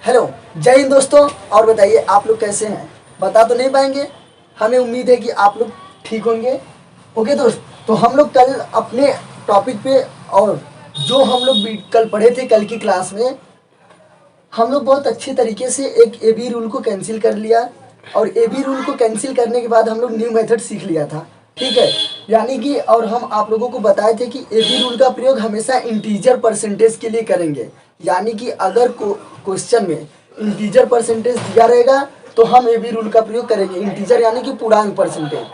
Hello, जय हिंद दोस्तों। और बताइए आप लोग कैसे हैं? बता तो नहीं पाएंगे, हमें उम्मीद है कि आप लोग ठीक होंगे। ओके दोस्त, तो हम लोग कल अपने टॉपिक पे और जो हम लोग कल पढ़े थे कल की क्लास में, हम लोग बहुत अच्छे तरीके से एक ए बी रूल को कैंसिल कर लिया। और ए बी रूल को कैंसिल करने के बाद हम लोग न्यू मेथड सीख लिया था, ठीक है। यानी कि और हम आप लोगों को बताए थे कि ए बी रूल का प्रयोग हमेशा इंटीजर परसेंटेज के लिए करेंगे। यानी कि अगर क्वेश्चन में इंटीजर परसेंटेज दिया रहेगा तो हम ए बी रूल का प्रयोग करेंगे, इंटीजर यानी कि पूर्णांक परसेंटेज।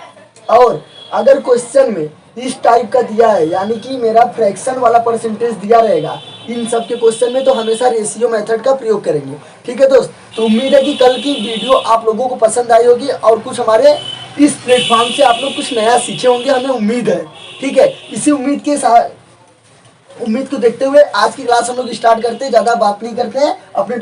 और अगर क्वेश्चन में इस टाइप का दिया है, यानी कि मेरा फ्रैक्शन वाला परसेंटेज दिया रहेगा इन सब के क्वेश्चन में, तो हमेशा रेशियो मेथड का प्रयोग करेंगे, ठीक है दोस्त। तो उम्मीद है कि कल की वीडियो आप लोगों को पसंद आई होगी और कुछ हमारे इस प्लेटफॉर्म से आप लोग कुछ नया सीखे होंगे, हमें उम्मीद है, ठीक है। इसी उम्मीद के साथ, उम्मीद को देखते हुए आज की क्लास हम लोग स्टार्ट करते हैं। ज़्यादा बात नहीं करते हैं, अपने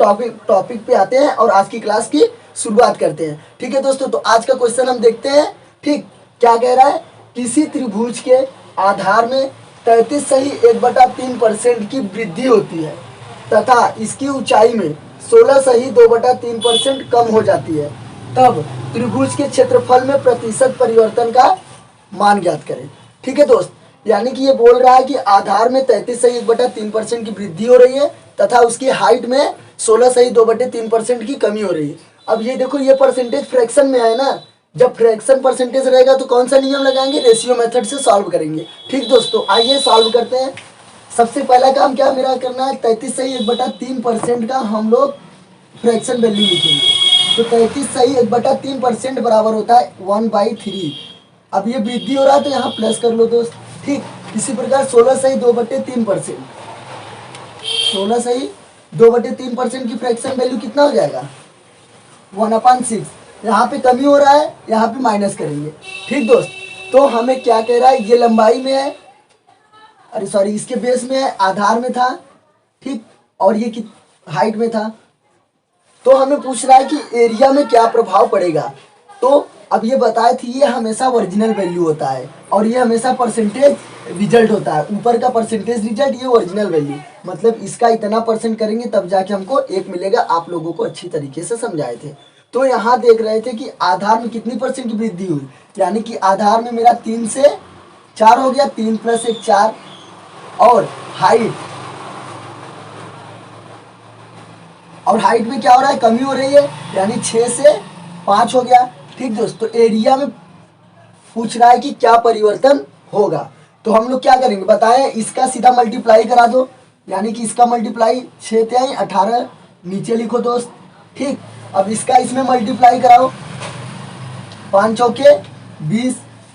टॉपिक पे आते हैं और आज की क्लास की शुरुआत करते हैं, ठीक है दोस्तों। तो आज का क्वेश्चन हम देखते हैं, ठीक। क्या कह रहा है? किसी त्रिभुज के आधार में 33 सही 1/3% की वृद्धि होती है तथा इसकी ऊंचाई में 16 सही 2/3% कम हो जाती है, तब त्रिभुज के क्षेत्रफल में प्रतिशत परिवर्तन का मान ज्ञात करें, ठीक है दोस्त। यानी कि ये बोल रहा है कि आधार में 33 सही 1/3% की वृद्धि हो रही है तथा उसकी हाइट में 16 सही 2/3% की कमी हो रही है। अब ये देखो, ये परसेंटेज फ्रैक्शन में है ना। जब फ्रैक्शन परसेंटेज रहेगा तो कौन सा नियम लगाएंगे? रेशियो मेथड से सॉल्व करेंगे, ठीक दोस्तों। आइए सॉल्व करते हैं। सबसे पहला काम क्या मेरा करना है? 33 सही 1/3% का हम लोग फ्रैक्शन वैल्यू लिखेंगे। तो 33 सही 1/3% बराबर होता है 1/3। अब ये वृद्धि हो रहा है तो यहाँ प्लस कर लो दोस्त, ठीक। इसी प्रकार 16 सही 2/3%, 16 सही 2/3% की फ्रैक्शन वैल्यू कितना हो जाएगा? 1/6। यहाँ पे कमी हो रहा है, यहाँ पे माइनस करेंगे, ठीक दोस्त। तो हमें क्या कह रहा है? ये लंबाई में है, अरे सॉरी, इसके बेस में है, आधार में था, ठीक। और ये हाइट में था। तो हमें पूछ रहा है कि एरिया में क्या प्रभाव पड़ेगा। तो अब ये बताए थे, ये हमेशा ओरिजिनल वैल्यू होता है और ये हमेशा परसेंटेज रिजल्ट होता है। ऊपर का परसेंटेज रिजल्ट, ये ओरिजिनल वैल्यू, मतलब इसका इतना परसेंट करेंगे तब जाके हमको 1 मिलेगा। आप लोगों को अच्छी तरीके से समझाए थे। तो यहाँ देख रहे थे कि आधार में कितनी परसेंट की वृद्धि हुई, यानी कि आधार में मेरा 3 से 4 हो गया, 3 + 1 4। और हाइट में क्या हो रहा है? कमी हो रही है, यानी 6 से 5 हो गया, ठीक दोस्त। तो एरिया में पूछ रहा है कि क्या परिवर्तन होगा। तो हम लोग क्या करेंगे बताएं? इसका सीधा मल्टीप्लाई करा दो, यानी कि इसका मल्टीप्लाई 6 × 18 नीचे लिखो दोस्त, ठीक। अब इसका इसमें मल्टीप्लाई कराओ, 5 चौके 20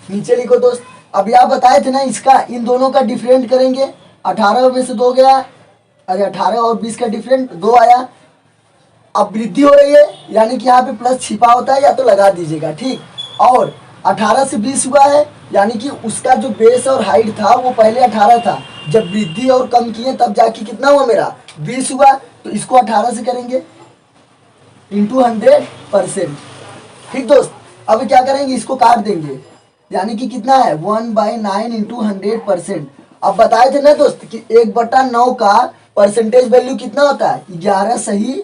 नीचे लिखो दोस्त। अब यह बताए थे ना, इसका इन दोनों का डिफरेंट करेंगे। 18 में से 2 गया, अरे 18 और 20 का डिफरेंट 2 आया। अब वृद्धि हो रही है, यानी कि यहाँ पे प्लस छिपा होता है, या तो लगा दीजिएगा, ठीक। और 18 से 20 हुआ है, यानी कि उसका जो बेस और हाइट था वो पहले 18 था, जब वृद्धि और कम किए तब जाके कितना हुआ? मेरा 20 हुआ। तो इसको 18 से करेंगे इंटू 100%, ठीक दोस्त। अब क्या करेंगे? इसको काट देंगे, यानी कि कितना है? 1/9 इंटू 100%। अब बताए थे ना दोस्त कि 1/9 का परसेंटेज वैल्यू कितना होता है? 11 सही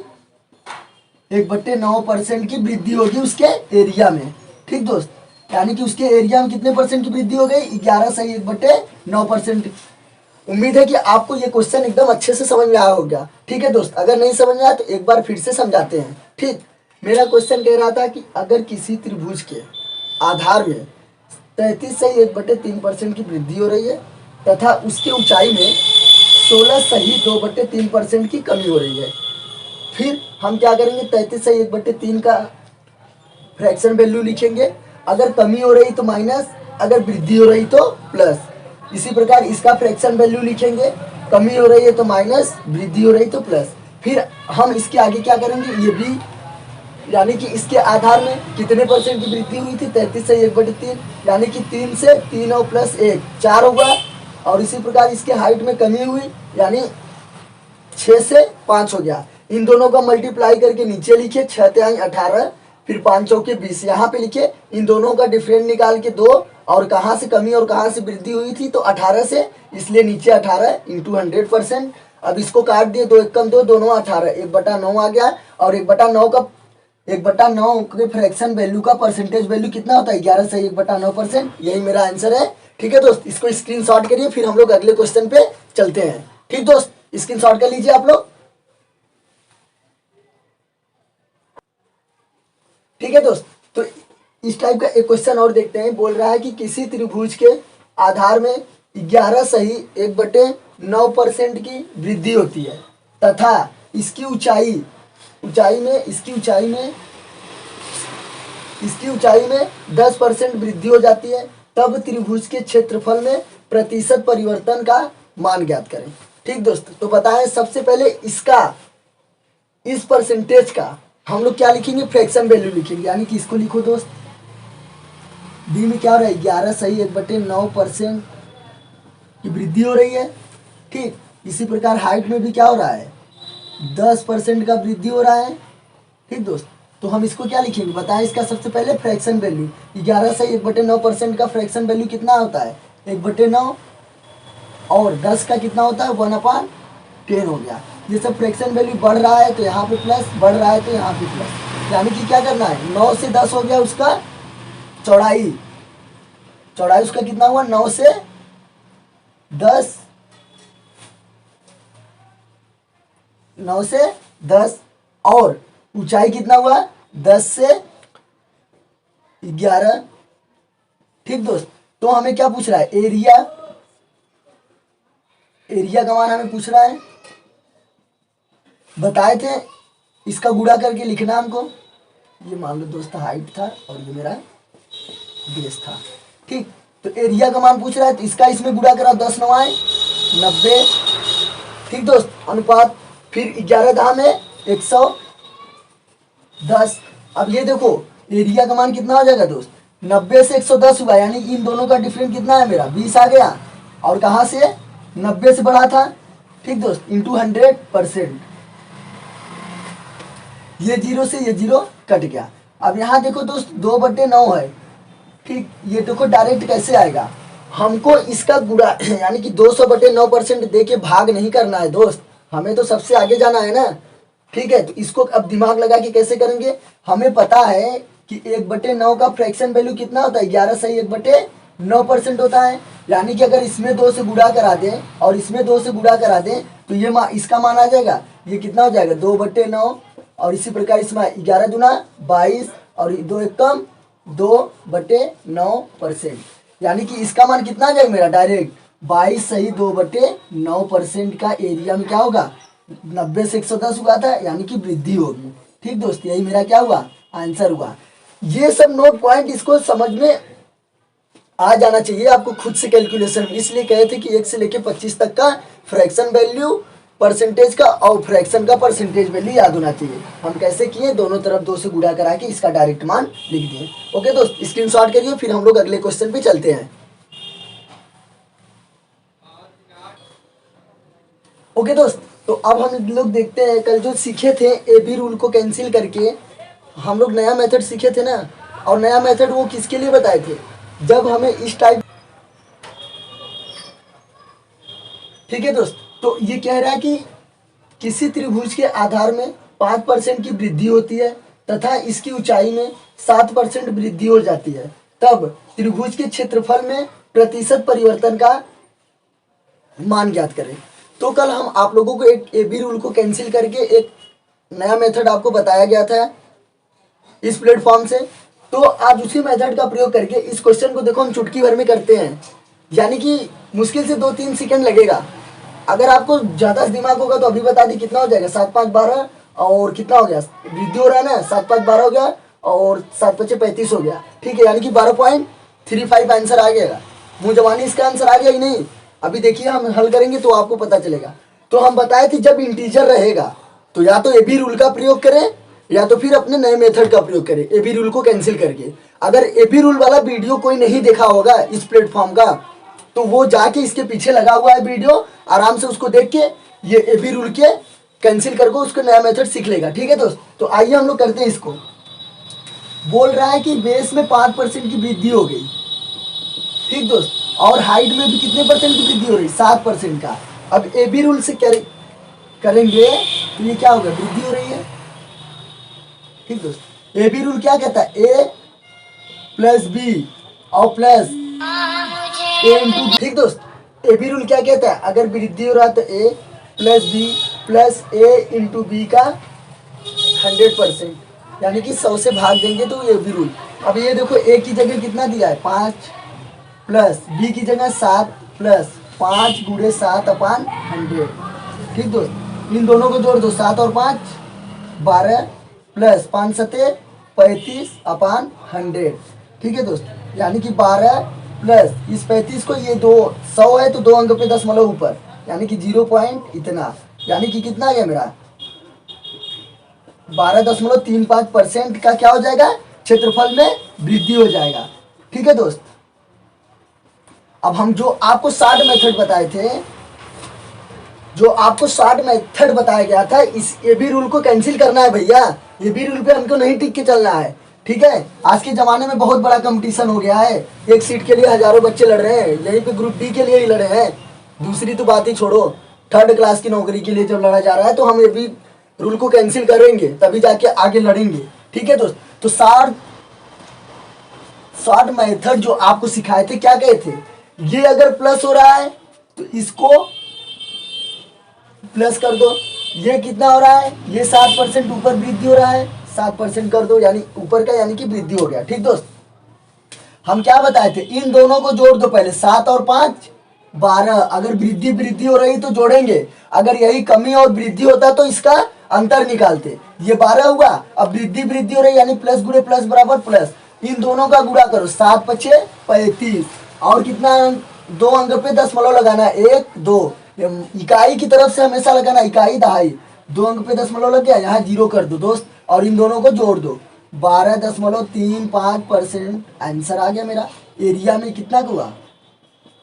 1/9% की वृद्धि होगी उसके एरिया में, ठीक दोस्त। यानी कि उसके एरिया में कितने परसेंट की वृद्धि हो गई? 11 सही 1/9%। उम्मीद है कि आपको ये क्वेश्चन एकदम अच्छे से समझ में आया होगा, ठीक है दोस्त। अगर नहीं समझ में आया तो एक बार फिर से समझाते हैं, ठीक। मेरा क्वेश्चन कह रहा था कि अगर किसी त्रिभुज के आधार में 33 सही 1/3% की वृद्धि हो रही है तथा उसकी ऊंचाई में 16 सही 2/3% की कमी हो रही है, फिर हम क्या करेंगे? 33 सही 1/3 का फ्रैक्शन वैल्यू लिखेंगे। अगर कमी हो रही तो माइनस, अगर वृद्धि हो रही तो प्लस। इसी प्रकार इसका फ्रैक्शन वैल्यू लिखेंगे, कमी हो रही है तो माइनस, वृद्धि हो रही तो प्लस। फिर हम इसके आगे क्या करेंगे? ये भी, यानी कि इसके आधार में कितने परसेंट की वृद्धि हुई थी? 33 से 1/3, यानी कि 3 से 3 और प्लस 1 4 होगा। और इसी प्रकार इसके हाइट में कमी हुई, यानी 6 से 5 हो गया। इन दोनों का मल्टीप्लाई करके नीचे लिखे, 6 × 18 फिर 5 चौके 20 यहाँ पे लिखे। इन दोनों का डिफरेंट निकाल के 2, और कहाँ से कमी और कहाँ से वृद्धि हुई थी? तो 18 से, इसलिए नीचे 18 इंटू 100%। अब इसको काट दिए, 2 एकम 2, दोनों 18, 1/9 आ गया। और 1/9 के फ्रैक्शन वैल्यू का परसेंटेज वैल्यू कितना होता है? 11 सही 1/9%। यही मेरा आंसर है। ठीक है दोस्त, इसको स्क्रीनशॉट करिए, फिर हम लोग अगले क्वेश्चन पे चलते हैं। ठीक दोस्त, स्क्रीनशॉट कर लीजिए आप लोग। ठीक है दोस्त, तो इस टाइप का एक क्वेश्चन और देखते हैं। बोल रहा है कि किसी त्रिभुज के आधार में 11 सही 1/9% की वृद्धि होती है तथा इसकी ऊंचाई में 10% वृद्धि हो जाती है, तब त्रिभुज के क्षेत्रफल में प्रतिशत परिवर्तन का मान ज्ञात करें। ठीक दोस्त, तो बताएं सबसे पहले इस परसेंटेज का हम लोग क्या लिखेंगे? फ्रैक्शन वैल्यू लिखेंगे। यानी कि इसको लिखो दोस्त, बी में क्या हो रहा है? 11 सही 1/9% की वृद्धि हो रही है। ठीक, इसी प्रकार हाइट में भी क्या हो रहा है? 10% का वृद्धि हो रहा है। ठीक दोस्त, तो हम इसको क्या लिखेंगे? बताएं इसका सबसे पहले फ्रैक्शन वैल्यू। 11 सही 1/9% का फ्रैक्शन वैल्यू कितना होता है? 1/9, और 10 का कितना होता है? 1/10 हो गया। ये सब फ्रैक्शन वैल्यू बढ़ रहा है तो यहाँ पे प्लस, बढ़ रहा है तो यहाँ पे प्लस। यानी कि क्या करना है? 9 से 10 हो गया उसका चौड़ाई उसका कितना हुआ? 9 से 10, 9 से 10, और ऊंचाई कितना हुआ? 10 से 11। ठीक दोस्त, तो हमें क्या पूछ रहा है? एरिया का मान हमें पूछ रहा है। बताए थे इसका गुणा करके लिखना हमको। ये मान लो दोस्त हाइट था और ये मेरा बेस था। ठीक, तो एरिया का मान पूछ रहा है तो इसका इसमें गुणा करा, 10 9 90। ठीक दोस्त, अनुपात फिर 11 दाम है 110। अब ये देखो एरिया का मान कितना हो जाएगा दोस्त? 90 से 110 हुआ, यानी इन दोनों का डिफरेंस कितना है मेरा? 20 आ गया। और कहाँ से? 90 से बढ़ा था। ठीक दोस्त, इंटू 100%। ये 0 से ये 0 कट गया। अब यहाँ देखो दोस्त 2/9 है। ठीक, ये देखो डायरेक्ट कैसे आएगा? हमको इसका गुणा यानी कि 200/9% दे के भाग नहीं करना है दोस्त, हमें तो सबसे आगे जाना है ना। ठीक है, तो इसको अब दिमाग लगा के कैसे करेंगे? हमें पता है कि 1/9 का फ्रैक्शन वैल्यू कितना होता है? 11 सही 1/9% होता है। यानी कि अगर इसमें 2 से गुणा करा दें और इसमें 2 से गुणा करा दें तो ये इसका मान आ जाएगा। ये कितना हो जाएगा? 2/9, और इसी प्रकार इसमें 11 दूना 22, और 2 एकम 2/9%। यानी कि इसका मान कितना आ जाएगा मेरा? डायरेक्ट 22 सही 2/9% का एरिया में क्या होगा? 90 से 110 हुआ था, यानी कि वृद्धि होगी। ठीक दोस्त, यही मेरा क्या हुआ? आंसर हुआ। ये सब नोट पॉइंट इसको समझ में आ जाना चाहिए आपको खुद से कैलकुलेशन। इसलिए कहे थे कि 1 से लेके 25 तक का फ्रैक्शन वैल्यू, परसेंटेज का और फ्रैक्शन का परसेंटेज वैल्यू याद होना चाहिए। हम कैसे किए? दोनों तरफ 2 से गुणा करा के इसका डायरेक्ट मान लिख दिए। ओके दोस्त, स्क्रीनशॉट करिए, फिर हम लोग अगले क्वेश्चन पे चलते हैं। ओके दोस्त, तो अब हम लोग देखते हैं कल जो सीखे थे ए बी रूल को कैंसिल करके हम लोग नया मेथड सीखे थे ना। और नया मेथड वो किसके लिए बताए थे? जब हमें इस टाइप। ठीक है दोस्त, तो ये कह रहा है कि किसी त्रिभुज के आधार में 5% की वृद्धि होती है तथा इसकी ऊंचाई में 7% वृद्धि हो जाती है, तब त्रिभुज के क्षेत्रफल में प्रतिशत परिवर्तन का मान ज्ञात करें। तो कल हम आप लोगों को एक ए बी रूल को कैंसिल करके एक नया मेथड आपको बताया गया था इस प्लेटफॉर्म से। तो आज उसी मेथड का प्रयोग करके इस क्वेश्चन को देखो हम चुटकी भर में करते हैं। यानी कि मुश्किल से 2-3 सेकंड लगेगा। अगर आपको ज़्यादा दिमाग होगा तो अभी बता दी कितना हो जाएगा? 7 5 12, और कितना हो गया? वृद्धि हो रहा है ना, 7 5 12 हो गया, और 7 5 35 हो गया। ठीक है, यानी कि 12.35 आंसर आ गया। मुँह जवानी इसका आंसर आ गया ही नहीं। अभी देखिए हम हल करेंगे तो आपको पता चलेगा। तो हम बताए थे जब इंटीजर रहेगा तो या तो ए बी रूल का प्रयोग करें या तो फिर अपने नए मेथड का प्रयोग करें ए बी रूल को कैंसिल करके। अगर ए बी रूल वाला वीडियो कोई नहीं देखा होगा इस प्लेटफॉर्म का तो वो जाके इसके पीछे लगा हुआ है वीडियो, आराम से उसको देख के ये ए बी रूल के कैंसिल करके उसको नया मेथड सीख लेगा। ठीक है दोस्त, तो आइए हम लोग करते हैं इसको। बोल रहा है कि बेस में 5% की वृद्धि हो गई। ठीक दोस्त, और हाइट में भी कितने परसेंट की वृद्धि हो रही? 7% का। अब ए बी रूल से करेंगे तो ये क्या होगा, वृद्धि हो रही है। ठीक दोस्त, ए बी रूल क्या कहता है, ए प्लस बी और प्लस ए इंटू। ठीक दोस्त, ए बी रूल क्या कहता है, अगर वृद्धि हो रहा है तो ए प्लस बी प्लस ए इंटू बी का 100%, यानी कि 100 से भाग देंगे तो ए बी रूल। अब ये देखो, ए की जगह कितना दिया है 5 प्लस बी की जगह 7 प्लस 5 गुणे 7/100। ठीक दोस्त, इन दोनों को जोड़ दो, 7 और 5 12 प्लस 5 सते 35/100। ठीक है दोस्त, यानी कि 12 प्लस इस 35 को, ये 100 है तो 2 अंक पे दशमलव ऊपर, यानी कि 0 पॉइंट इतना, यानी कि कितना आ गया मेरा 12.35% का क्या हो जाएगा, क्षेत्रफल में वृद्धि हो जाएगा। ठीक है दोस्त, अब हम जो आपको शॉर्ट मेथड बताए थे, जो आपको शॉर्ट मेथड बताया गया था, इस ए बी रूल को कैंसिल करना है भैया। ए बी रूल पे हमको नहीं टिक के चलना है। ठीक है, आज के ज़माने में बहुत बड़ा कंपटीशन हो गया है, एक सीट के लिए हजारों बच्चे लड़ रहे हैं, यहीं पे ग्रुप डी के लिए ही लड़े हैं, दूसरी तो बात ही छोड़ो, 3rd क्लास की नौकरी के लिए जब लड़ा जा रहा है तो हम ए बी रूल को कैंसिल करेंगे तभी जाके आगे लड़ेंगे। ठीक है दोस्त, तो शॉर्ट मेथड जो आपको सिखाए थे, क्या कहे थे, ये अगर प्लस हो रहा है तो इसको प्लस कर दो, ये कितना हो रहा है, ये 7% ऊपर वृद्धि हो रहा है, 7% कर दो, यानी ऊपर का, यानी कि वृद्धि हो गया। ठीक दोस्त, हम क्या बताए थे, इन दोनों को जोड़ दो पहले, 7 और 5 12, अगर वृद्धि हो रही तो जोड़ेंगे, अगर यही कमी और वृद्धि होता तो इसका अंतर निकालते। ये 12 हुआ, अब वृद्धि हो रही, यानी प्लस गुणे प्लस बराबर प्लस, इन दोनों का गुणा करो, 7 5 35, और कितना 2 अंक पे दशमलव लगाना है, 1 2, इकाई की तरफ से हमेशा लगाना, इकाई दहाई, 2 अंक पे दशमलव लग गया, यहाँ 0 कर दो दोस्त, और इन दोनों को जोड़ दो, 12.35% आंसर आ गया मेरा। एरिया में कितना हुआ,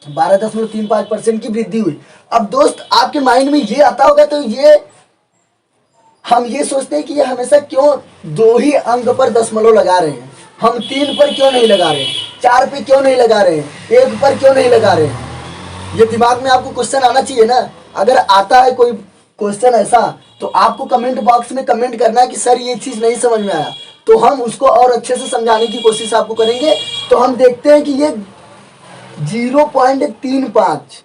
12.35% की वृद्धि हुई। अब दोस्त आपके माइंड में ये आता होगा, तो ये हम ये सोचते हैं कि ये हमेशा क्यों 2 ही अंक पर दशमलव लगा रहे हैं, हम 3 पर क्यों नहीं लगा रहे हैं, 4 पे क्यों नहीं लगा रहे हैं, 1 पर क्यों नहीं लगा रहे हैं। ये दिमाग में आपको क्वेश्चन आना चाहिए ना। अगर आता है कोई क्वेश्चन ऐसा, तो आपको कमेंट बॉक्स में कमेंट करना है कि सर ये चीज़ नहीं समझ में आया, तो हम उसको और अच्छे से समझाने की कोशिश आपको करेंगे। तो हम देखते हैं कि ये 0.35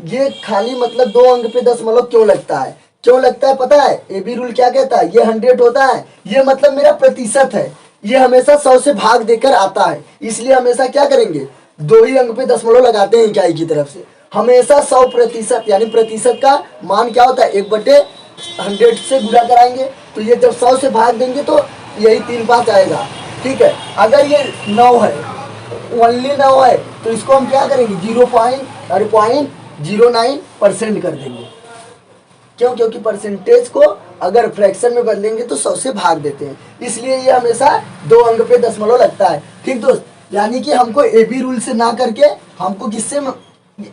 ये खाली मतलब 2 अंक पे दशमलव क्यों लगता है, क्यों लगता है पता है, ए बी रूल क्या कहता है, ये 100 होता है, ये मतलब मेरा प्रतिशत है, ये हमेशा 100 से भाग देकर आता है, इसलिए हमेशा क्या करेंगे, 2 ही अंक पे दशमलव लगाते हैं इकाई की तरफ से, हमेशा 100%, यानी प्रतिशत का मान क्या होता है, 1/100 से गुणा कराएंगे, तो ये जब 100 से भाग देंगे तो यही 35 आएगा। ठीक है, अगर ये 9 है, ओनली 9 है, तो इसको हम क्या करेंगे, 0.09% कर देंगे। क्यों, क्योंकि परसेंटेज को अगर फ्रैक्शन में बदलेंगे तो 100 से भाग देते हैं, इसलिए ये हमेशा 2 अंक पे दशमलव लगता है। ठीक दोस्त, यानी कि हमको ए बी रूल से ना करके हमको किससे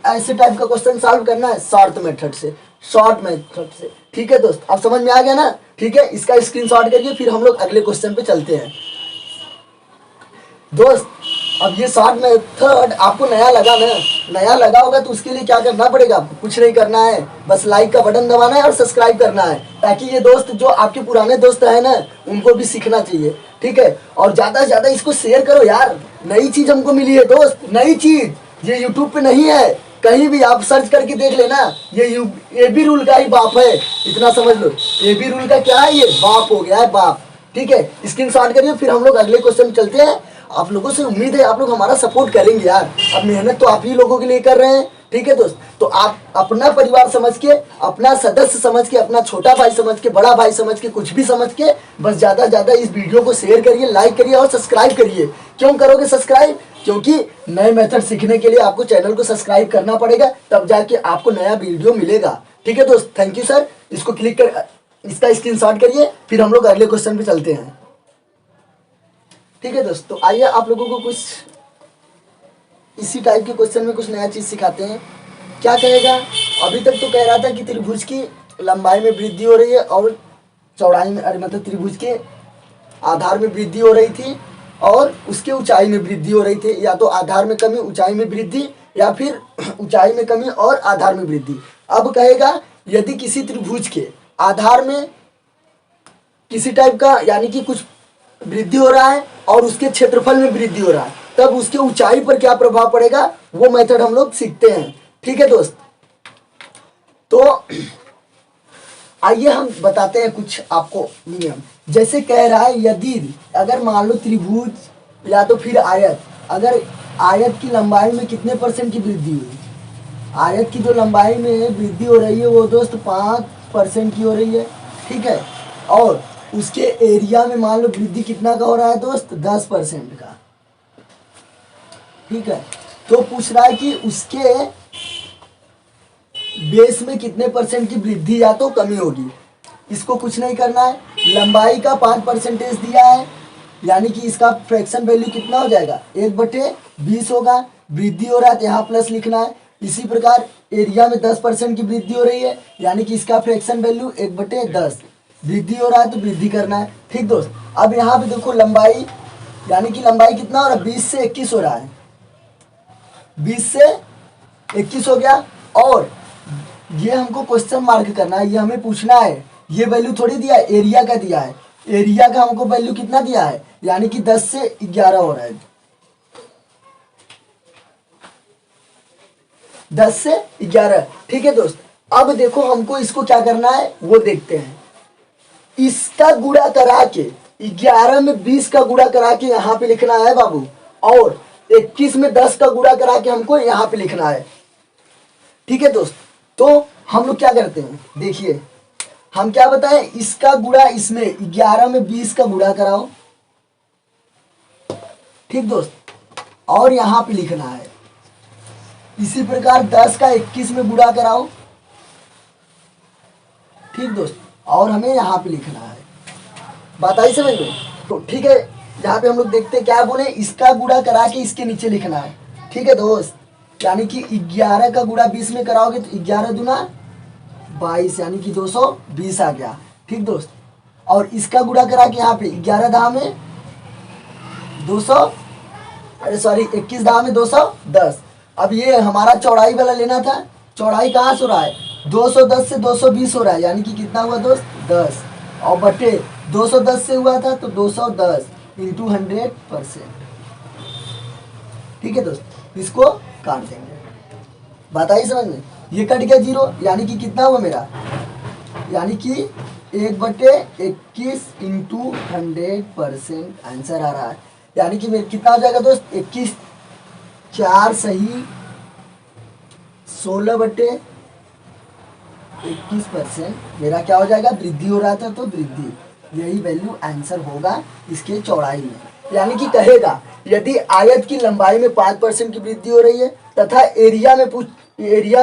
ऐसे टाइप का क्वेश्चन सॉल्व करना है, शॉर्ट मेथड से। ठीक है दोस्त, आप समझ में आ गया ना। ठीक है, इसका स्क्रीनशॉट करिए, फिर हम लोग अगले क्वेश्चन पे चलते हैं। दोस्त, अब ये शॉर्ट मेथड आपको नया लगा ना, नया लगा होगा तो उसके लिए क्या करना पड़ेगा, आपको कुछ नहीं करना है, बस लाइक का बटन दबाना है और सब्सक्राइब करना है, ताकि ये दोस्त जो आपके पुराने दोस्त है ना, उनको भी सीखना चाहिए। ठीक है, और ज़्यादा से ज़्यादा इसको शेयर करो यार, नई चीज़ हमको मिली है दोस्त, नई चीज़, ये यूट्यूब पे नहीं है, कहीं भी आप सर्च करके देख लेना, ये ए बी रूल का ही बाप है, इतना समझ लो, ए बी रूल का क्या है, ये बाप हो गया है, बाप। ठीक है, स्क्रीनशॉट करिए, फिर हम लोग अगले क्वेश्चन चलते हैं। आप लोगों से उम्मीद है आप लोग हमारा सपोर्ट करेंगे यार, अब मेहनत तो आप ही लोगों के लिए कर रहे हैं। ठीक है दोस्त, तो आप अपना परिवार समझ के, अपना सदस्य समझ के, अपना छोटा भाई समझ के, बड़ा भाई समझ के, कुछ भी समझ के, बस ज़्यादा से ज़्यादा इस वीडियो को शेयर करिए, लाइक करिए और सब्सक्राइब करिए। क्यों करोगे सब्सक्राइब, क्योंकि नए मेथड सीखने के लिए आपको चैनल को सब्सक्राइब करना पड़ेगा, तब जाके आपको नया वीडियो मिलेगा। ठीक है दोस्त, थैंक यू सर, इसको क्लिक कर, इसका स्क्रीनशॉट करिए, फिर हम लोग अगले क्वेश्चन पे चलते हैं। ठीक है दोस्त, तो आइए आप लोगों को कुछ इसी टाइप के क्वेश्चन में कुछ नया चीज़ सिखाते हैं। क्या कहेगा, अभी तक तो कह रहा था कि त्रिभुज की लंबाई में वृद्धि हो रही है और चौड़ाई में, अरे मतलब त्रिभुज के आधार में वृद्धि हो रही थी और उसके ऊंचाई में वृद्धि हो रही थी, या तो आधार में कमी ऊंचाई में वृद्धि, या फिर ऊंचाई में कमी और आधार में वृद्धि। अब कहेगा यदि किसी त्रिभुज के आधार में किसी टाइप का यानी कि कुछ वृद्धि हो रहा है और उसके क्षेत्रफल में वृद्धि हो रहा है, तब उसके ऊंचाई पर क्या प्रभाव पड़ेगा वो मेथड हम लोग सीखते हैं। ठीक है दोस्त, तो आइए हम बताते हैं कुछ आपको नियम। जैसे कह रहा है यदि अगर मान लो त्रिभुज या तो फिर आयत, अगर आयत की लंबाई में कितने % की वृद्धि हुई, आयत की जो लंबाई में वृद्धि हो रही है वो दोस्त 5% की हो रही है। ठीक है, और उसके एरिया में मान लो वृद्धि कितना का हो रहा है दोस्त, 10% का। ठीक है, तो पूछ रहा है कि उसके बेस में कितने % की वृद्धि या तो कमी होगी। इसको कुछ नहीं करना है, लंबाई का 5% दिया है, यानी कि इसका फ्रैक्शन वैल्यू कितना हो जाएगा, 1/20 होगा। वृद्धि हो रहा है तो यहाँ प्लस लिखना है। इसी प्रकार एरिया में 10% की वृद्धि हो रही है, यानी कि इसका फ्रैक्शन वैल्यू 1/10। वृद्धि हो रहा है तो वृद्धि करना है। ठीक दोस्त, अब यहाँ पे देखो लंबाई, यानी कि लंबाई कितना हो रहा है, 20 से 21 हो रहा है, 20 से 21 हो गया। और ये हमको क्वेश्चन मार्क करना है, ये हमें पूछना है, ये वैल्यू थोड़ी दिया है, एरिया का दिया है। एरिया का हमको वैल्यू कितना दिया है, यानी कि 10 से 11 हो रहा है, 10 से 11। ठीक है दोस्त, अब देखो हमको इसको क्या करना है वो देखते हैं। इसका गुणा करा के 11 में 20 का गुणा करा के यहाँ पे लिखना है बाबू, और 21 में 10 का गुणा करा के हमको यहाँ पे लिखना है। ठीक है दोस्त, तो हम लोग क्या करते हैं, देखिए हम क्या बताएं, इसका गुणा इसमें 11 में 20 का गुणा कराओ। ठीक दोस्त, और यहाँ पे लिखना है। इसी प्रकार 10 का 21 में गुणा कराओ। ठीक दोस्त, और हमें यहाँ पे लिखना है। बात आई समझ में? तो ठीक है, यहाँ पे हम लोग देखते हैं क्या बोले, इसका गुणा करा के इसके नीचे लिखना है। ठीक है दोस्त, यानी कि 11 का गुणा 20 में कराओगे तो 11 दूना 22, यानी कि 220 आ गया। ठीक दोस्त, और इसका गुणा करा के यहाँ पे 11 दाह में 21 दाह में 210। अब ये हमारा चौड़ाई वाला लेना था, चौड़ाई कहाँ से हो रहा है, 210 से 220 हो रहा है, यानी कि कितना हुआ दोस्त, 10, और बटे 210 से हुआ था तो 210 इंटू 100%। ठीक है दोस्त, इसको काट देंगे। बात आई समझ में? ये कट गया 0, यानी कि कितना हुआ मेरा, यानी कि 1/21 इंटू 100% आंसर आ रहा है। यानी कि मेरे कितना हो जाएगा दोस्त, 21 4 सही 16/21% मेरा क्या हो जाएगा, वृद्धि हो रहा था तो वृद्धि, यही वैल्यू आंसर होगा इसके चौड़ाई में। यानी कि कहेगा यदि आयत की लंबाई में 5% की वृद्धि हो रही है तथा एरिया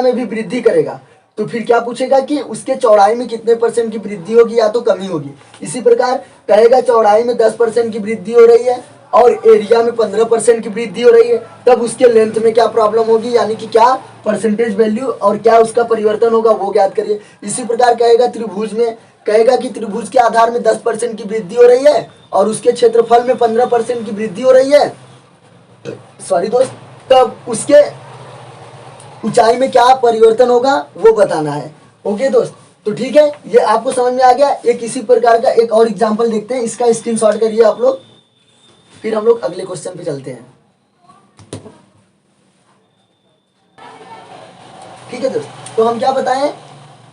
में भी वृद्धि करेगा, तो फिर क्या पूछेगा कि उसके चौड़ाई में कितने % की वृद्धि होगी या तो कमी होगी। इसी प्रकार कहेगा चौड़ाई में 10% की वृद्धि हो रही है और एरिया में 15% की वृद्धि हो रही है, तब उसके लेंथ में क्या प्रॉब्लम होगी, यानी कि क्या परसेंटेज वैल्यू और क्या उसका परिवर्तन होगा वो ज्ञात करिए। इसी प्रकार कहेगा त्रिभुज में, कहेगा कि त्रिभुज के आधार में 10% की वृद्धि हो रही है और उसके क्षेत्रफल में 15% की वृद्धि हो रही है, सॉरी दोस्त, तब उसके ऊंचाई में क्या परिवर्तन होगा वो बताना है। ओके दोस्त, तो ठीक है, ये आपको समझ में आ गया। एक इसी प्रकार का एक और एग्जांपल देखते हैं, इसका स्क्रीनशॉट करिए आप लोग, फिर हम लोग अगले क्वेश्चन पे चलते हैं। ठीक है दोस्त, तो हम क्या बताएं,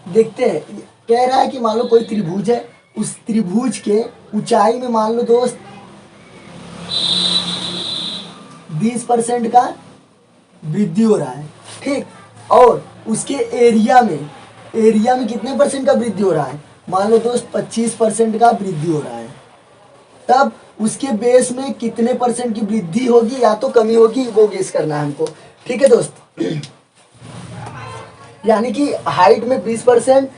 देखते हैं। कह रहा है कि मान लो कोई त्रिभुज है, उस त्रिभुज के ऊंचाई में मान लो दोस्त 20% का वृद्धि हो रहा है। ठीक, और उसके एरिया में कितने % का वृद्धि हो रहा है, मान लो दोस्त 25% का वृद्धि हो रहा है, तब उसके बेस में कितने % की वृद्धि होगी या तो कमी होगी वो गेस करना है हमको। ठीक है दोस्त, यानी कि हाइट में 20%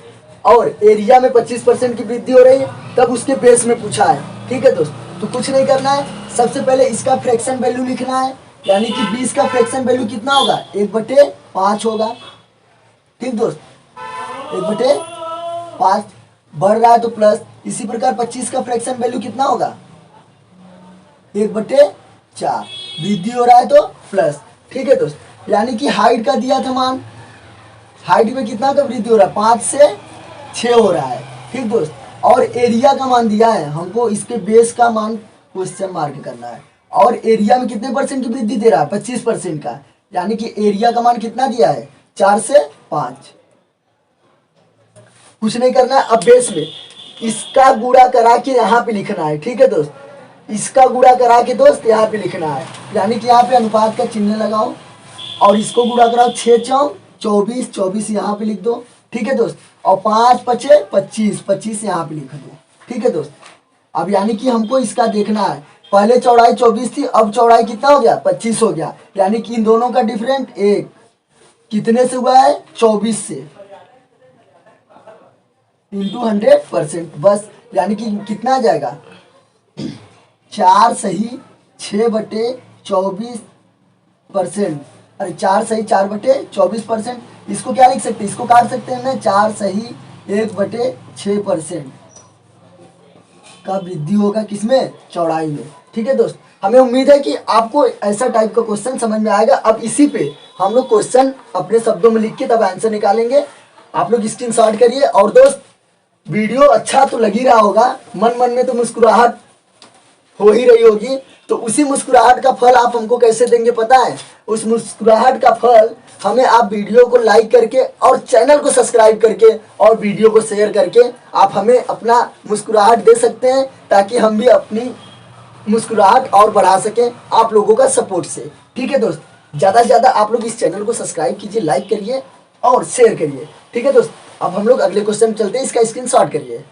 और एरिया में 25% की वृद्धि हो रही है, तब उसके बेस में पूछा है। ठीक है दोस्त, तो कुछ नहीं करना है, सबसे पहले इसका फ्रैक्शन वैल्यू लिखना है, यानी कि 20 का फ्रैक्शन वैल्यू कितना होगा, 1/5 होगा। ठीक दोस्त, 1/5 बढ़ रहा है तो प्लस। इसी प्रकार 25 का फ्रैक्शन वैल्यू कितना होगा, 1/4, वृद्धि हो रहा है तो प्लस। ठीक है दोस्त, यानी कि हाइट का दिया था मान, हाइट में कितना का वृद्धि हो रहा है, 5 से 6 हो रहा है, ठीक दोस्त, और एरिया का मान दिया है हमको, इसके बेस का मान क्वेश्चन मार्क करना है। और एरिया में कितने परसेंट की वृद्धि दे रहा है, 25% का, यानी कि एरिया का मान कितना दिया है, 4 से 5। कुछ नहीं करना है। अब बेस में इसका गुणा करा के यहाँ पे लिखना है, ठीक है दोस्त, इसका गुणा करा के दोस्त यहाँ पे लिखना है, यानी कि यहाँ पे अनुपात का चिन्ह लगाओ और इसको गुणा कराओ, 6 चौक 24, 24 यहाँ पे लिख दो, ठीक है दोस्त, और 5 पचे 25, 25 यहाँ पे लिख दो, ठीक है दोस्त। अब यानी कि हमको इसका देखना है, पहले चौड़ाई 24 थी, अब चौड़ाई कितना हो गया, 25 हो गया, यानी कि इन दोनों का डिफरेंट 1 कितने से हुआ है, 24 से, इंटू 100%, बस, यानी कि कितना आ जाएगा, 4 सही 6/24%, अरे 4 सही 4/24%, इसको क्या लिख सकते हैं, इसको काट सकते हैं ना, 4 सही 1/6% का वृद्धि होगा किसमें, चौड़ाई में, ठीक है दोस्त। हमें उम्मीद है कि आपको ऐसा टाइप का क्वेश्चन समझ में आएगा। अब इसी पे हम लोग क्वेश्चन अपने शब्दों में लिख के तब आंसर निकालेंगे। आप लोग स्क्रीनशॉट करिए। और दोस्त वीडियो अच्छा तो लग ही रहा होगा, मन मन में तो मुस्कुराहट हो ही रही होगी, तो उसी मुस्कुराहट का फल आप हमको कैसे देंगे पता है, उस मुस्कुराहट का फल हमें आप वीडियो को लाइक करके और चैनल को सब्सक्राइब करके और वीडियो को शेयर करके आप हमें अपना मुस्कुराहट दे सकते हैं, ताकि हम भी अपनी मुस्कुराहट और बढ़ा सकें आप लोगों का सपोर्ट से, ठीक है दोस्त। ज़्यादा से ज़्यादा आप लोग इस चैनल को सब्सक्राइब कीजिए, लाइक करिए और शेयर करिए, ठीक है दोस्त। अब हम लोग अगले क्वेश्चन में चलते हैं, इसका स्क्रीनशॉट करिए,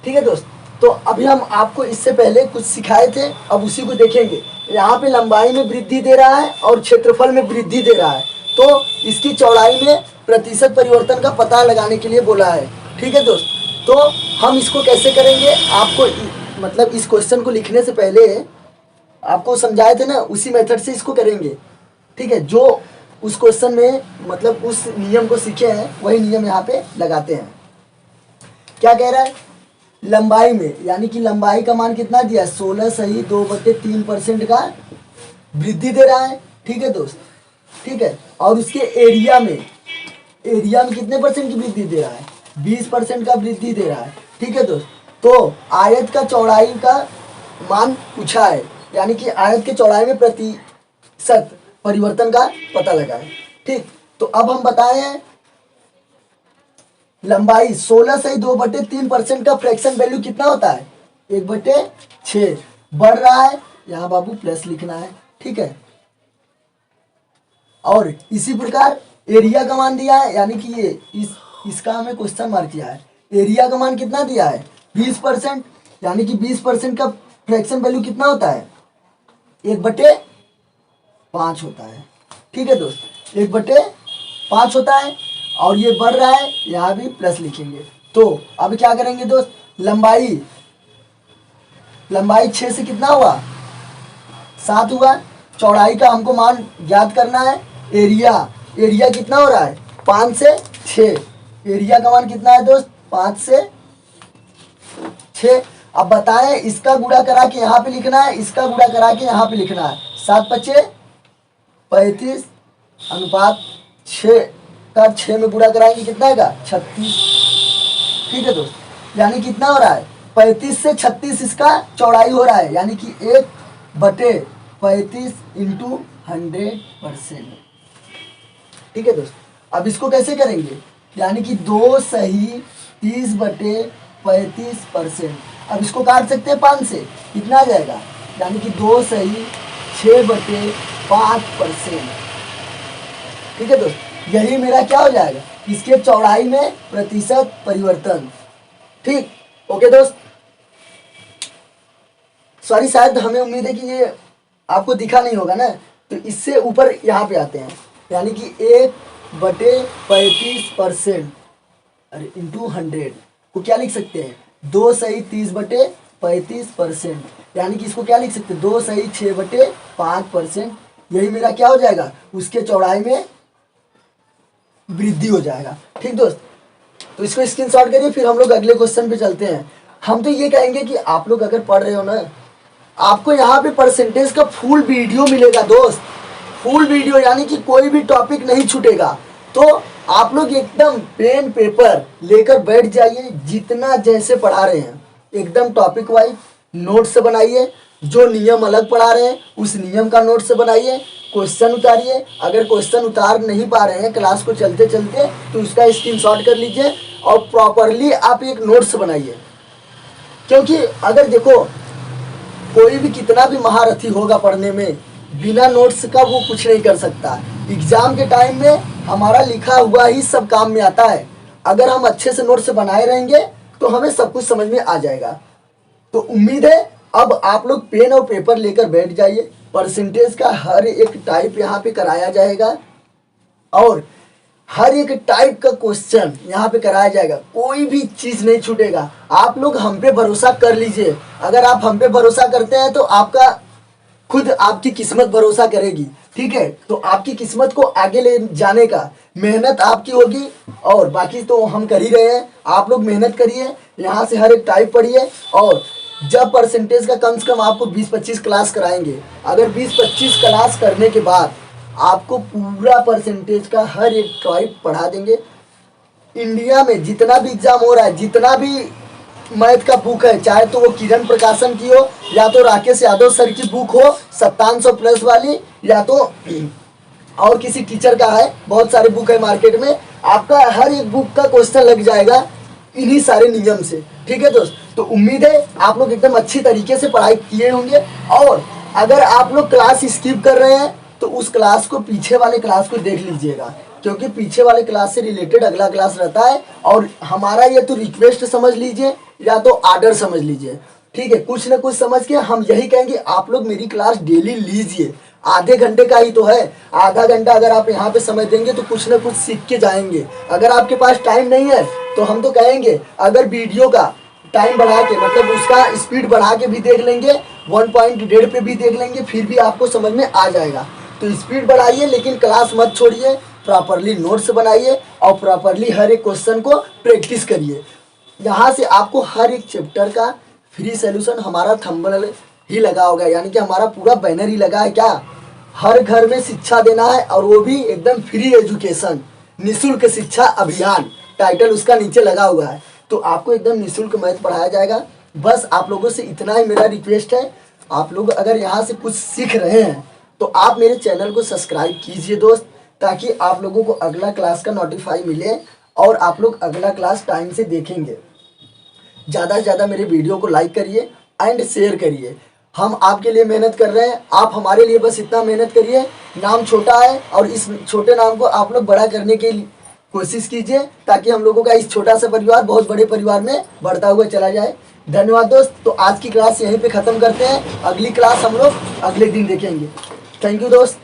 ठीक है दोस्त। तो अभी हम आपको इससे पहले कुछ सिखाए थे, अब उसी को देखेंगे। यहाँ पे लंबाई में वृद्धि दे रहा है और क्षेत्रफल में वृद्धि दे रहा है, तो इसकी चौड़ाई में प्रतिशत परिवर्तन का पता लगाने के लिए बोला है, ठीक है दोस्त। तो हम इसको कैसे करेंगे, आपको मतलब इस क्वेश्चन को लिखने से पहले आपको समझाए थे ना, उसी मेथड से इसको करेंगे, ठीक है। जो उस क्वेश्चन में मतलब उस नियम को सीखे हैं वही नियम यहाँ पे लगाते हैं। क्या कह रहा है, लंबाई में, यानी कि लंबाई का मान कितना दिया है, 16 सही 2/3% का वृद्धि दे रहा है, ठीक है दोस्त, ठीक है। और उसके एरिया में कितने परसेंट की वृद्धि दे रहा है, 20% का वृद्धि दे रहा है, ठीक है दोस्त। तो आयत का चौड़ाई का मान पूछा है, यानी कि आयत के चौड़ाई में प्रतिशत परिवर्तन का पता लगाए, ठीक। तो अब हम बताए हैं लंबाई 16 सही 2/3% का फ्रैक्शन वैल्यू कितना होता है, 1/6 बढ़ रहा है, यहाँ बाबू प्लस लिखना है, ठीक है। और इसी प्रकार एरिया का मान दिया है, यानी कि ये इसका हमें क्वेश्चन मार्क किया है, एरिया का मान कितना दिया है 20%, यानी कि 20% का फ्रैक्शन वैल्यू कितना होता है, 1/5 होता है, ठीक है दोस्त, 1/5 होता है। और ये बढ़ रहा है, यहाँ भी प्लस लिखेंगे। तो अब क्या करेंगे दोस्त, लंबाई 6 से कितना हुआ, 7 हुआ, चौड़ाई का हमको मान ज्ञात करना है। एरिया कितना हो रहा है, 5 से 6, एरिया का मान कितना है दोस्त, 5 से 6। अब बताएं, इसका गुणा करा के यहाँ पे लिखना है, इसका गुणा करा के यहाँ पे लिखना है, 7 5 35 अनुपात 6 का 6 में गुणा कराएंगे कितना आएगा, 36, ठीक है दोस्त। यानी कितना हो रहा है, 35 से 36 इसका चौड़ाई हो रहा है, यानी कि 1/35 इंटू 100%, ठीक है दोस्त। अब इसको कैसे करेंगे, यानी कि 2 सही 30/35%। अब इसको काट सकते हैं 5 से, कितना आ जाएगा, यानी कि 2 सही 6/5%, ठीक है दोस्त। यही मेरा क्या हो जाएगा, इसके चौड़ाई में प्रतिशत परिवर्तन, ठीक। ओके दोस्त, सॉरी, शायद हमें उम्मीद है कि ये आपको दिखा नहीं होगा ना, तो इससे ऊपर यहाँ पे आते हैं, यानी कि 1/35% अरे इंटू 100 को क्या लिख सकते हैं, 2 सही 30/35%, यानी कि इसको क्या लिख सकते हैं, 2 सही 6/5%। यही मेरा क्या हो जाएगा, उसके चौड़ाई में वृद्धि हो जाएगा, ठीक दोस्त। तो इसको स्क्रीनशॉट करिए, फिर हम लोग अगले क्वेश्चन पे चलते हैं। हम तो ये कहेंगे कि आप लोग अगर पढ़ रहे हो ना, आपको यहाँ पे परसेंटेज का फुल वीडियो मिलेगा दोस्त, फुल वीडियो, यानी कि कोई भी टॉपिक नहीं छूटेगा। तो आप लोग एकदम पेन पेपर लेकर बैठ जाइए, जितना जैसे पढ़ा रहे हैं एकदम टॉपिक वाइज नोट्स बनाइए, जो नियम अलग पढ़ा रहे हैं उस नियम का नोट्स बनाइए, क्वेश्चन उतारिए। अगर क्वेश्चन उतार नहीं पा रहे हैं क्लास को चलते चलते तो उसका स्क्रीनशॉट कर लीजिए और प्रॉपरली आप एक नोट्स बनाइए। क्योंकि अगर देखो कोई भी कितना भी महारथी होगा पढ़ने में, बिना नोट्स का वो कुछ नहीं कर सकता। एग्जाम के टाइम में हमारा लिखा हुआ ही सब काम में आता है। अगर हम अच्छे से नोट्स बनाए रहेंगे तो हमें सब कुछ समझ में आ जाएगा। तो उम्मीद है अब आप लोग पेन और पेपर लेकर बैठ जाइए। परसेंटेज का हर एक टाइप यहाँ पे कराया जाएगा और हर एक टाइप का क्वेश्चन यहाँ पे कराया जाएगा, कोई भी चीज़ नहीं छूटेगा। आप लोग हम पे भरोसा कर लीजिए। अगर आप हम पे भरोसा करते हैं तो आपका खुद आपकी किस्मत भरोसा करेगी, ठीक है। तो आपकी किस्मत को आगे ले जाने का मेहनत आपकी होगी और बाकी तो हम कर ही रहे हैं। आप लोग मेहनत करिए, यहाँ से हर एक टाइप पढ़िए और जब परसेंटेज का कम से कम आपको 20-25 क्लास कराएंगे, अगर 20-25 क्लास करने के बाद आपको पूरा परसेंटेज का हर एक टाइप पढ़ा देंगे। इंडिया में जितना भी एग्जाम हो रहा है, जितना भी मैथ का बुक है, चाहे तो वो किरण प्रकाशन की हो या तो राकेश यादव सर की बुक हो 5700 प्लस वाली, या तो और किसी टीचर का है, बहुत सारे बुक है मार्केट में, आपका हर एक बुक का क्वेश्चन लग जाएगा इन्हीं सारे नियम से, ठीक है दोस्त। तो उम्मीद है आप लोग एकदम अच्छी तरीके से पढ़ाई किए होंगे। और अगर आप लोग क्लास स्किप कर रहे हैं तो उस क्लास को, पीछे वाले क्लास को देख लीजिएगा, क्योंकि पीछे वाले क्लास से रिलेटेड अगला क्लास रहता है। और हमारा ये तो रिक्वेस्ट समझ लीजिए या तो आर्डर समझ लीजिए, ठीक है। कुछ ना कुछ समझ के हम यही कहेंगे आप लोग मेरी क्लास डेली लीजिए। आधे घंटे का ही तो है, आधा घंटा अगर आप यहाँ पे समय देंगे तो कुछ ना कुछ सीख के जाएंगे। अगर आपके पास टाइम नहीं है तो हम तो कहेंगे अगर वीडियो का टाइम बढ़ा के, मतलब उसका स्पीड बढ़ा के भी देख लेंगे, 1.1 पे भी देख लेंगे, फिर भी आपको समझ में आ जाएगा। तो स्पीड बढ़ाइए लेकिन क्लास मत छोड़िए, प्रॉपरली नोट्स बनाइए और प्रॉपरली हर एक क्वेश्चन को प्रैक्टिस करिए। यहाँ से आपको हर एक चैप्टर का फ्री सोल्यूशन, हमारा थंबनेल ही लगा होगा, यानी कि हमारा पूरा बैनर ही लगा है क्या, हर घर में शिक्षा देना है और वो भी एकदम फ्री एजुकेशन, निःशुल्क शिक्षा अभियान, टाइटल उसका नीचे लगा हुआ है। तो आपको एकदम निःशुल्क मैथ पढ़ाया जाएगा। बस आप लोगों से इतना ही मेरा रिक्वेस्ट है, आप लोग अगर यहाँ से कुछ सीख रहे हैं तो आप मेरे चैनल को सब्सक्राइब कीजिए दोस्त, ताकि आप लोगों को अगला क्लास का नोटिफाई मिले और आप लोग अगला क्लास टाइम से देखेंगे। ज़्यादा से ज़्यादा मेरे वीडियो को लाइक करिए एंड शेयर करिए। हम आपके लिए मेहनत कर रहे हैं, आप हमारे लिए बस इतना मेहनत करिए। नाम छोटा है और इस छोटे नाम को आप लोग बड़ा करने के लिए कोशिश कीजिए, ताकि हम लोगों का इस छोटा सा परिवार बहुत बड़े परिवार में बढ़ता हुआ चला जाए। धन्यवाद दोस्त। तो आज की क्लास यहीं पे ख़त्म करते हैं, अगली क्लास हम लोग अगले दिन देखेंगे। थैंक यू दोस्त।